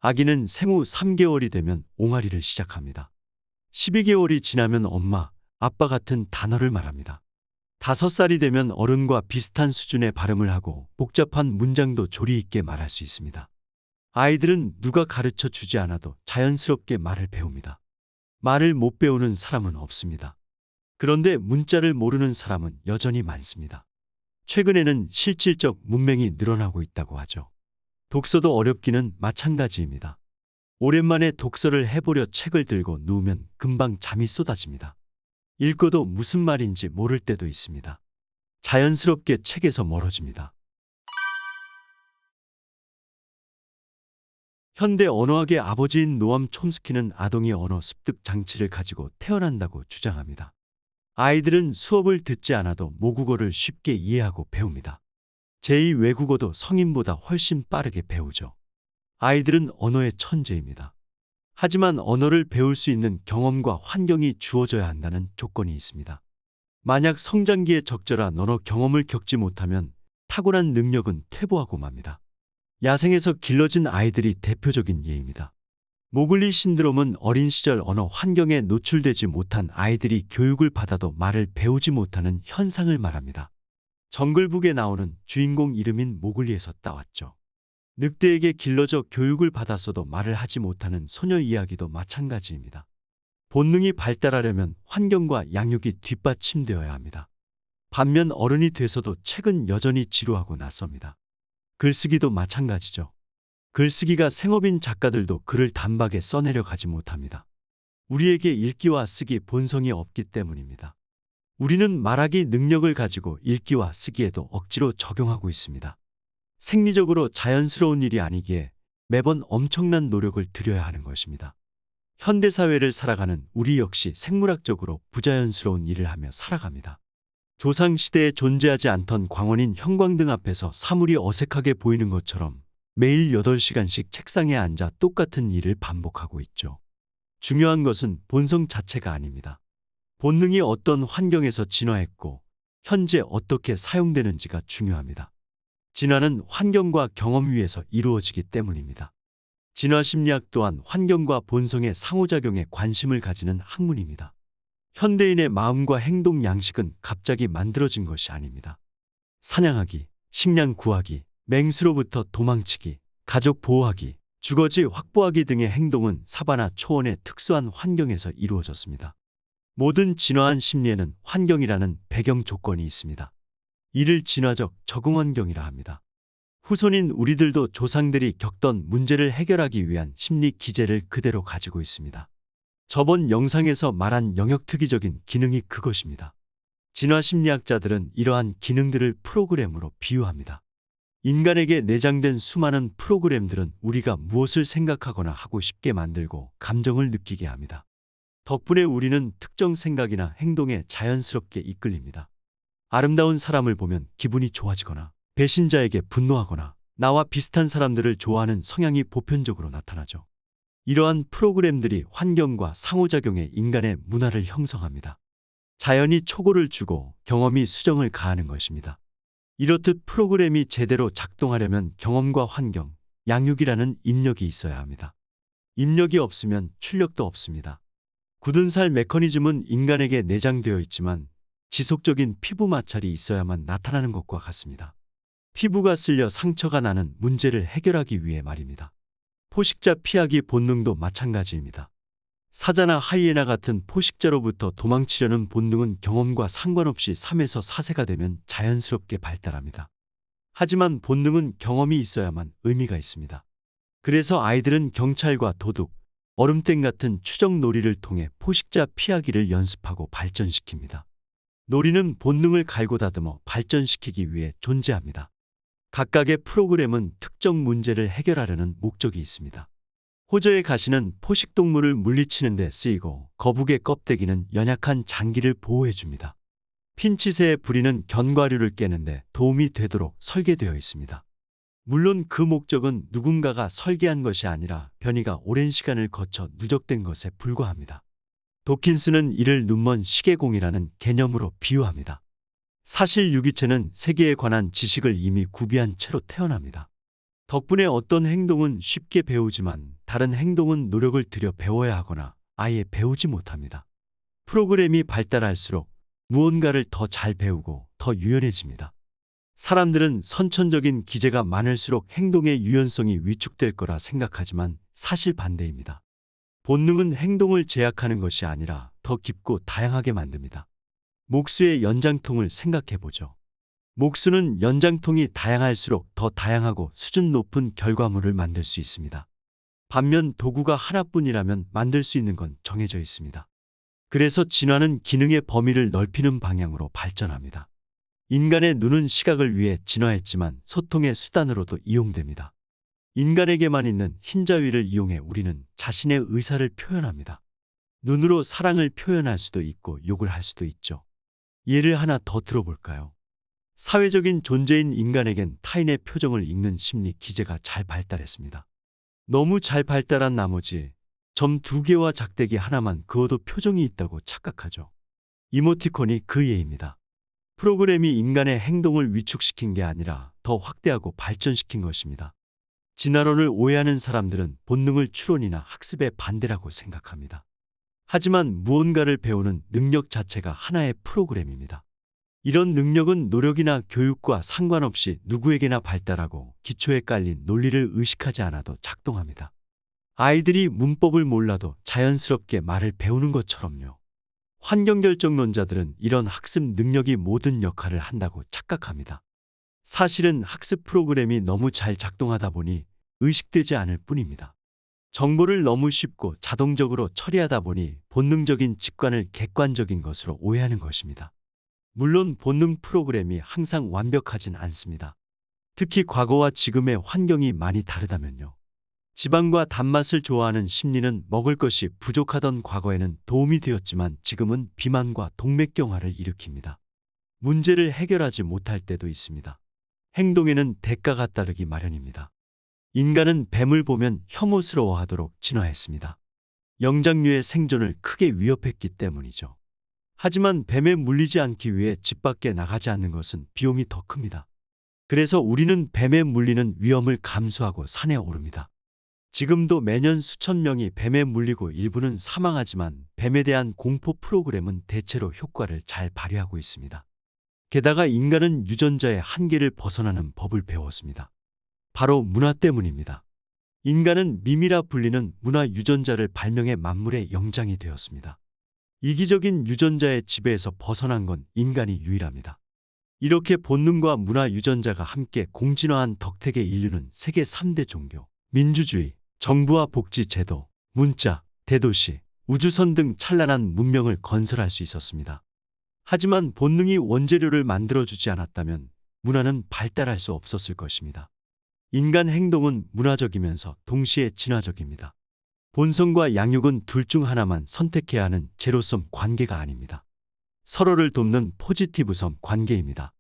아기는 생후 3개월이 되면 옹알이를 시작합니다. 12개월이 지나면 엄마, 아빠 같은 단어를 말합니다. 5살이 되면 어른과 비슷한 수준의 발음을 하고 복잡한 문장도 조리 있게 말할 수 있습니다. 아이들은 누가 가르쳐 주지 않아도 자연스럽게 말을 배웁니다. 말을 못 배우는 사람은 없습니다. 그런데 문자를 모르는 사람은 여전히 많습니다. 최근에는 실질적 문맹이 늘어나고 있다고 하죠. 독서도 어렵기는 마찬가지입니다. 오랜만에 독서를 해보려 책을 들고 누우면 금방 잠이 쏟아집니다. 읽고도 무슨 말인지 모를 때도 있습니다. 자연스럽게 책에서 멀어집니다. 현대 언어학의 아버지인 노암 촘스키는 아동이 언어 습득 장치를 가지고 태어난다고 주장합니다. 아이들은 수업을 듣지 않아도 모국어를 쉽게 이해하고 배웁니다. 제2 외국어도 성인보다 훨씬 빠르게 배우죠. 아이들은 언어의 천재입니다. 하지만 언어를 배울 수 있는 경험과 환경이 주어져야 한다는 조건이 있습니다. 만약 성장기에 적절한 언어 경험을 겪지 못하면 타고난 능력은 퇴보하고 맙니다. 야생에서 길러진 아이들이 대표적인 예입니다. 모글리 신드롬은 어린 시절 언어 환경에 노출되지 못한 아이들이 교육을 받아도 말을 배우지 못하는 현상을 말합니다. 정글북에 나오는 주인공 이름인 모글리에서 따왔죠. 늑대에게 길러져 교육을 받았어도 말을 하지 못하는 소녀 이야기도 마찬가지입니다. 본능이 발달하려면 환경과 양육이 뒷받침되어야 합니다. 반면 어른이 돼서도 책은 여전히 지루하고 낯섭니다. 글쓰기도 마찬가지죠. 글쓰기가 생업인 작가들도 글을 단박에 써내려 가지 못합니다. 우리에게 읽기와 쓰기 본성이 없기 때문입니다. 우리는 말하기 능력을 가지고 읽기와 쓰기에도 억지로 적용하고 있습니다. 생리적으로 자연스러운 일이 아니기에 매번 엄청난 노력을 들여야 하는 것입니다. 현대사회를 살아가는 우리 역시 생물학적으로 부자연스러운 일을 하며 살아갑니다. 조상시대에 존재하지 않던 광원인 형광등 앞에서 사물이 어색하게 보이는 것처럼 매일 8시간씩 책상에 앉아 똑같은 일을 반복하고 있죠. 중요한 것은 본성 자체가 아닙니다. 본능이 어떤 환경에서 진화했고 현재 어떻게 사용되는지가 중요합니다. 진화는 환경과 경험 위에서 이루어지기 때문입니다. 진화심리학 또한 환경과 본성의 상호작용에 관심을 가지는 학문입니다. 현대인의 마음과 행동 양식은 갑자기 만들어진 것이 아닙니다. 사냥하기, 식량 구하기, 맹수로부터 도망치기, 가족 보호하기, 주거지 확보하기 등의 행동은 사바나 초원의 특수한 환경에서 이루어졌습니다. 모든 진화한 심리에는 환경이라는 배경 조건이 있습니다. 이를 진화적 적응 환경이라 합니다. 후손인 우리들도 조상들이 겪던 문제를 해결하기 위한 심리 기제를 그대로 가지고 있습니다. 저번 영상에서 말한 영역특이적인 기능이 그것입니다. 진화심리학자들은 이러한 기능들을 프로그램으로 비유합니다. 인간에게 내장된 수많은 프로그램들은 우리가 무엇을 생각하거나 하고 싶게 만들고 감정을 느끼게 합니다. 덕분에 우리는 특정 생각이나 행동에 자연스럽게 이끌립니다. 아름다운 사람을 보면 기분이 좋아지거나 배신자에게 분노하거나 나와 비슷한 사람들을 좋아하는 성향이 보편적으로 나타나죠. 이러한 프로그램들이 환경과 상호작용해 인간의 문화를 형성합니다. 자연이 초고를 주고 경험이 수정을 가하는 것입니다. 이렇듯 프로그램이 제대로 작동하려면 경험과 환경, 양육이라는 입력이 있어야 합니다. 입력이 없으면 출력도 없습니다. 굳은 살 메커니즘은 인간에게 내장되어 있지만 지속적인 피부 마찰이 있어야만 나타나는 것과 같습니다. 피부가 쓸려 상처가 나는 문제를 해결하기 위해 말입니다. 포식자 피하기 본능도 마찬가지입니다. 사자나 하이에나 같은 포식자로부터 도망치려는 본능은 경험과 상관없이 3에서 4세가 되면 자연스럽게 발달합니다. 하지만 본능은 경험이 있어야만 의미가 있습니다. 그래서 아이들은 경찰과 도둑, 얼음땡 같은 추적 놀이를 통해 포식자 피하기를 연습하고 발전시킵니다. 놀이는 본능을 갈고 다듬어 발전시키기 위해 존재합니다. 각각의 프로그램은 특정 문제를 해결하려는 목적이 있습니다. 호저의 가시는 포식동물을 물리치는 데 쓰이고 거북의 껍데기는 연약한 장기를 보호해줍니다. 핀치새의 부리는 견과류를 깨는데 도움이 되도록 설계되어 있습니다. 물론 그 목적은 누군가가 설계한 것이 아니라 변이가 오랜 시간을 거쳐 누적된 것에 불과합니다. 도킨스는 이를 눈먼 시계공이라는 개념으로 비유합니다. 사실 유기체는 세계에 관한 지식을 이미 구비한 채로 태어납니다. 덕분에 어떤 행동은 쉽게 배우지만 다른 행동은 노력을 들여 배워야 하거나 아예 배우지 못합니다. 프로그램이 발달할수록 무언가를 더 잘 배우고 더 유연해집니다. 사람들은 선천적인 기제가 많을수록 행동의 유연성이 위축될 거라 생각하지만 사실 반대입니다. 본능은 행동을 제약하는 것이 아니라 더 깊고 다양하게 만듭니다. 목수의 연장통을 생각해 보죠. 목수는 연장통이 다양할수록 더 다양하고 수준 높은 결과물을 만들 수 있습니다. 반면 도구가 하나뿐이라면 만들 수 있는 건 정해져 있습니다. 그래서 진화는 기능의 범위를 넓히는 방향으로 발전합니다. 인간의 눈은 시각을 위해 진화했지만 소통의 수단으로도 이용됩니다. 인간에게만 있는 흰자위를 이용해 우리는 자신의 의사를 표현합니다. 눈으로 사랑을 표현할 수도 있고 욕을 할 수도 있죠. 예를 하나 더 들어볼까요? 사회적인 존재인 인간에겐 타인의 표정을 읽는 심리 기제가 잘 발달했습니다. 너무 잘 발달한 나머지 점 2개와 작대기 하나만 그어도 표정이 있다고 착각하죠. 이모티콘이 그 예입니다. 프로그램이 인간의 행동을 위축시킨 게 아니라 더 확대하고 발전시킨 것입니다. 진화론을 오해하는 사람들은 본능을 추론이나 학습의 반대라고 생각합니다. 하지만 무언가를 배우는 능력 자체가 하나의 프로그램입니다. 이런 능력은 노력이나 교육과 상관없이 누구에게나 발달하고 기초에 깔린 논리를 의식하지 않아도 작동합니다. 아이들이 문법을 몰라도 자연스럽게 말을 배우는 것처럼요. 환경결정론자들은 이런 학습 능력이 모든 역할을 한다고 착각합니다. 사실은 학습 프로그램이 너무 잘 작동하다 보니 의식되지 않을 뿐입니다. 정보를 너무 쉽고 자동적으로 처리하다 보니 본능적인 직관을 객관적인 것으로 오해하는 것입니다. 물론 본능 프로그램이 항상 완벽하진 않습니다. 특히 과거와 지금의 환경이 많이 다르다면요. 지방과 단맛을 좋아하는 심리는 먹을 것이 부족하던 과거에는 도움이 되었지만 지금은 비만과 동맥경화를 일으킵니다. 문제를 해결하지 못할 때도 있습니다. 행동에는 대가가 따르기 마련입니다. 인간은 뱀을 보면 혐오스러워하도록 진화했습니다. 영장류의 생존을 크게 위협했기 때문이죠. 하지만 뱀에 물리지 않기 위해 집 밖에 나가지 않는 것은 비용이 더 큽니다. 그래서 우리는 뱀에 물리는 위험을 감수하고 산에 오릅니다. 지금도 매년 수천 명이 뱀에 물리고 일부는 사망하지만 뱀에 대한 공포 프로그램은 대체로 효과를 잘 발휘하고 있습니다. 게다가 인간은 유전자의 한계를 벗어나는 법을 배웠습니다. 바로 문화 때문입니다. 인간은 미미라 불리는 문화 유전자를 발명해 만물의 영장이 되었습니다. 이기적인 유전자의 지배에서 벗어난 건 인간이 유일합니다. 이렇게 본능과 문화 유전자가 함께 공진화한 덕택의 인류는 세계 3대 종교, 민주주의, 정부와 복지 제도, 문자, 대도시, 우주선 등 찬란한 문명을 건설할 수 있었습니다. 하지만 본능이 원재료를 만들어주지 않았다면 문화는 발달할 수 없었을 것입니다. 인간 행동은 문화적이면서 동시에 진화적입니다. 본성과 양육은 둘 중 하나만 선택해야 하는 제로섬 관계가 아닙니다. 서로를 돕는 포지티브섬 관계입니다.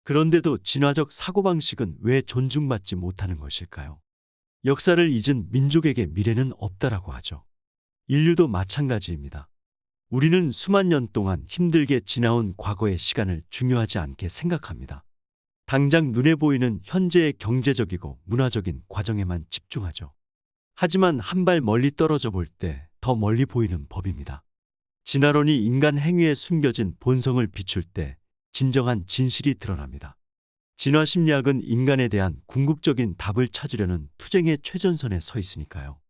그런데도 진화적 사고방식은 왜 존중받지 못하는 것일까요? 역사를 잊은 민족에게 미래는 없다라고 하죠. 인류도 마찬가지입니다. 우리는 수만 년 동안 힘들게 지나온 과거의 시간을 중요하지 않게 생각합니다. 당장 눈에 보이는 현재의 경제적이고 문화적인 과정에만 집중하죠. 하지만 한 발 멀리 떨어져 볼 때 더 멀리 보이는 법입니다. 진화론이 인간 행위에 숨겨진 본성을 비출 때 진정한 진실이 드러납니다. 진화 심리학은 인간에 대한 궁극적인 답을 찾으려는 투쟁의 최전선에 서 있으니까요.